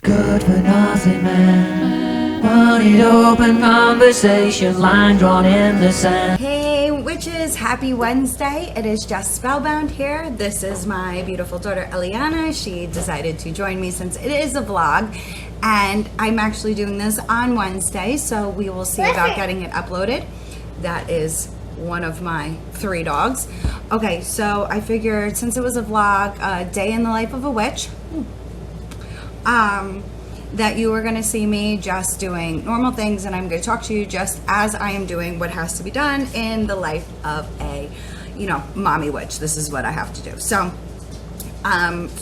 Good for nothing man. Wanted open conversation, line drawn in the sand. Hey witches, happy Wednesday. It is Jess Spellbound here. This is my beautiful daughter Eliana. She decided to join me since it is a vlog, and I'm actually doing this on Wednesday, so we will see about getting it uploaded. That is one of my 3 dogs. Okay, so I figured since it was a vlog, a day in the life of a witch, that you were going to see me just doing normal things, and I'm going to talk to you just as I am doing what has to be done in the life of a, mommy witch. This is what I have to do. So,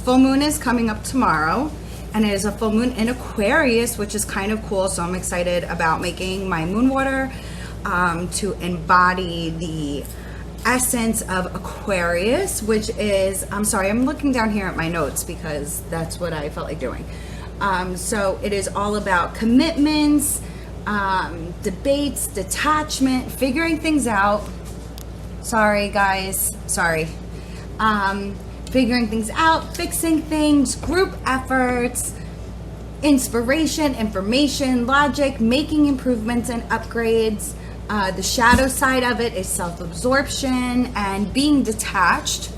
full moon is coming up tomorrow, and it is a full moon in Aquarius, which is kind of cool. So I'm excited about making my moon water to embody the essence of Aquarius, which is, I'm sorry, I'm looking down here at my notes because that's what I felt like doing. So it is all about commitments, debates, detachment, figuring things out. Sorry guys, sorry. Figuring things out, fixing things, group efforts, inspiration, information, logic, making improvements and upgrades. The shadow side of it is self-absorption and being detached.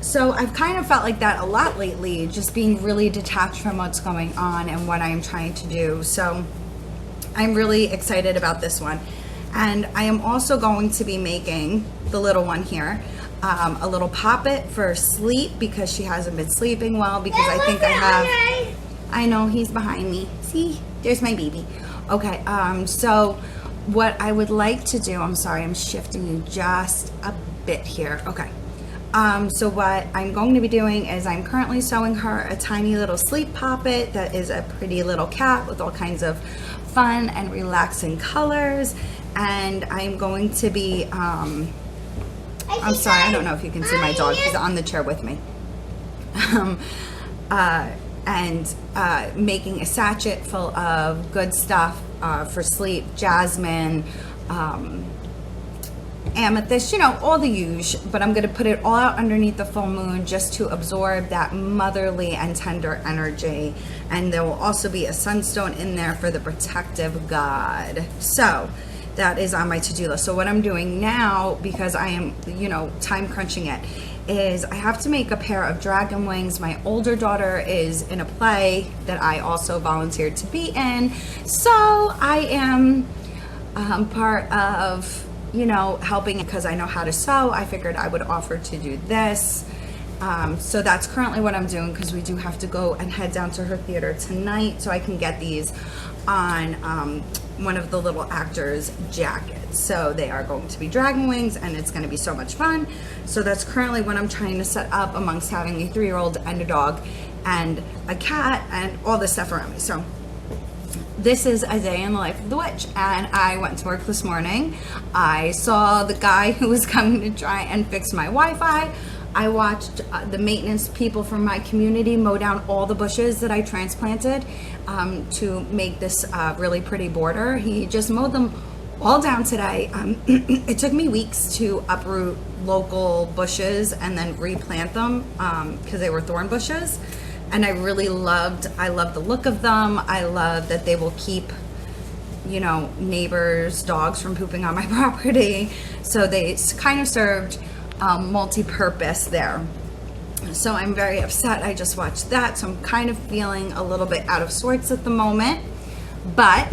So I've kind of felt like that a lot lately, just being really detached from what's going on and what I am trying to do. So I'm really excited about this one. And I am also going to be making the little one here, a little poppet for sleep, because she hasn't been sleeping well, because I think I know he's behind me. See, there's my baby. Okay, so what I would like to do, I'm sorry, I'm shifting you just a bit here. Okay. So what I'm going to be doing is I'm currently sewing her a tiny little sleep poppet that is a pretty little cat with all kinds of fun and relaxing colors. And I'm going to be, I'm sorry, I don't know if you can see my dog. He's on the chair with me. Making a sachet full of good stuff for sleep, jasmine, amethyst, all the usual, but I'm going to put it all out underneath the full moon just to absorb that motherly and tender energy. And there will also be a sunstone in there for the protective god. So that is on my to-do list. So what I'm doing now, because I am, time crunching it, is I have to make a pair of dragon wings. My older daughter is in a play that I also volunteered to be in. So I am part of, helping, because I know how to sew. I figured I would offer to do this. So that's currently what I'm doing, because we do have to go and head down to her theater tonight so I can get these on one of the little actors' jackets. So they are going to be dragon wings, and it's going to be so much fun. So that's currently what I'm trying to set up amongst having a 3-year-old and a dog and a cat and all this stuff around me. So this is a day in the life of the witch, and I went to work this morning. I saw the guy who was coming to try and fix my Wi-Fi. I watched the maintenance people from my community mow down all the bushes that I transplanted to make this really pretty border. He just mowed them all down today. It took me weeks to uproot local bushes and then replant them because they were thorn bushes. And I love the look of them. I love that they will keep, neighbors' dogs from pooping on my property. So they kind of served multi-purpose there. So I'm very upset. I just watched that. So I'm kind of feeling a little bit out of sorts at the moment. But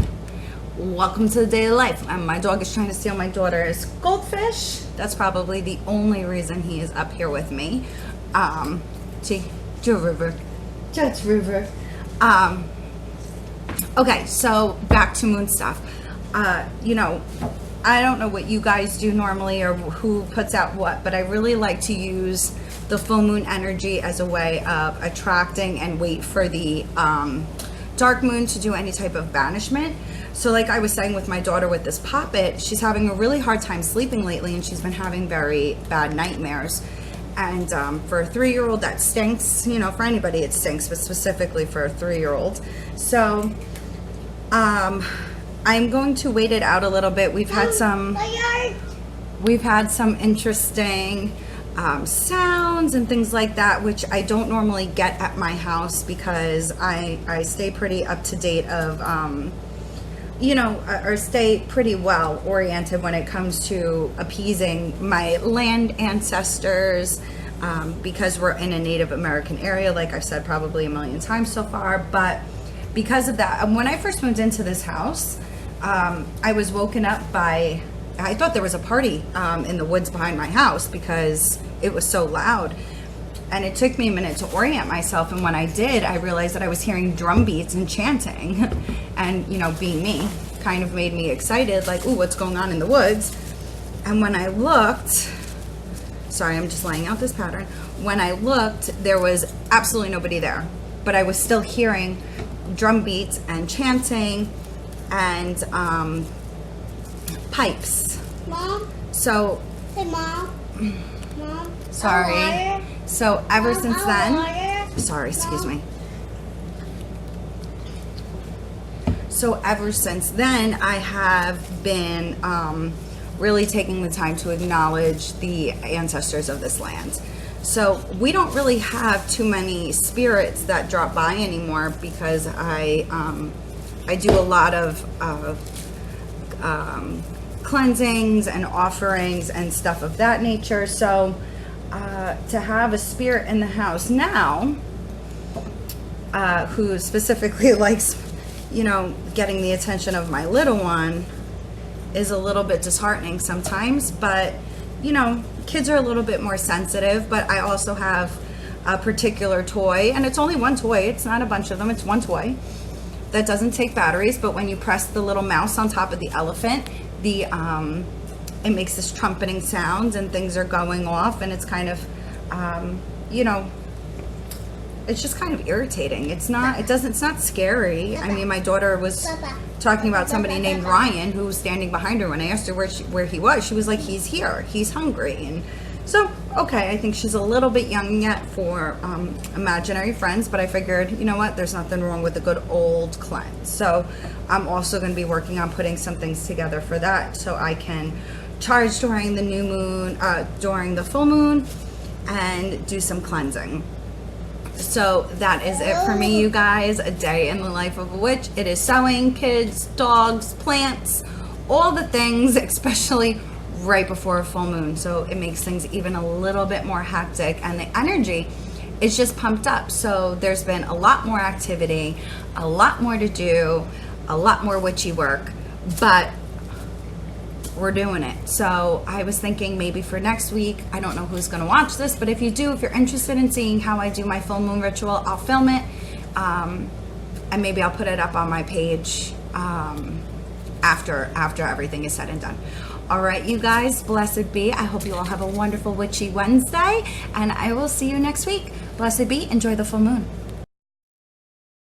welcome to the daily life. My dog is trying to steal my daughter's goldfish. That's probably the only reason he is up here with me. River. That's River. Okay, so back to moon stuff. I don't know what you guys do normally or who puts out what, but I really like to use the full moon energy as a way of attracting and wait for the dark moon to do any type of banishment. So like I was saying with my daughter with this poppet, she's having a really hard time sleeping lately, and she's been having very bad nightmares. And for a 3-year-old, that stinks. For anybody it stinks, but specifically for a 3-year-old. So I'm going to wait it out a little bit. We've had some interesting sounds and things like that, which I don't normally get at my house because I stay pretty up to date of, you know, or stay pretty well oriented when it comes to appeasing my land ancestors, because we're in a Native American area, like I've said probably a million times so far. But because of that, when I first moved into this house, I was woken up by, I thought there was a party in the woods behind my house because it was so loud. And it took me a minute to orient myself. And when I did, I realized that I was hearing drum beats and chanting. And, you know, being me, kind of made me excited, like, ooh, what's going on in the woods? And when I looked, sorry, I'm just laying out this pattern. When I looked, there was absolutely nobody there. But I was still hearing drum beats and chanting and pipes. Mom? So, Hey, Mom? Mom? sorry. Water? So ever Mom, since then, water? sorry, excuse me. So ever since then, I have been really taking the time to acknowledge the ancestors of this land. So we don't really have too many spirits that drop by anymore because I do a lot of cleansings and offerings and stuff of that nature. So to have a spirit in the house now who specifically likes, you know, getting the attention of my little one is a little bit disheartening sometimes. But, you know, kids are a little bit more sensitive. But I also have a particular toy, and it's only one toy, it's not a bunch of them, it's one toy that doesn't take batteries. But when you press the little mouse on top of the elephant, it makes this trumpeting sounds and things are going off, and it's kind of you know, it's just kind of irritating. It's not scary. I mean, my daughter was talking about somebody named Ryan who was standing behind her. When I asked her where he was, she was like, he's here, he's hungry. And so, okay, I think she's a little bit young yet for imaginary friends, but I figured, you know what, there's nothing wrong with a good old cleanse. So I'm also going to be working on putting some things together for that, so I can charge during the new moon, during the full moon, and do some cleansing. So that is it for me, you guys. A day in the life of a witch. It is sewing, kids, dogs, plants, all the things, especially right before a full moon. So it makes things even a little bit more hectic, and the energy is just pumped up. So there's been a lot more activity, a lot more to do, a lot more witchy work, but we're doing it. So I was thinking maybe for next week, I don't know who's going to watch this, but if you do, if you're interested in seeing how I do my full moon ritual, I'll film it, and maybe I'll put it up on my page after everything is said and done. All right, you guys, blessed be. I hope you all have a wonderful witchy Wednesday, and I will see you next week. Blessed be. Enjoy the full moon.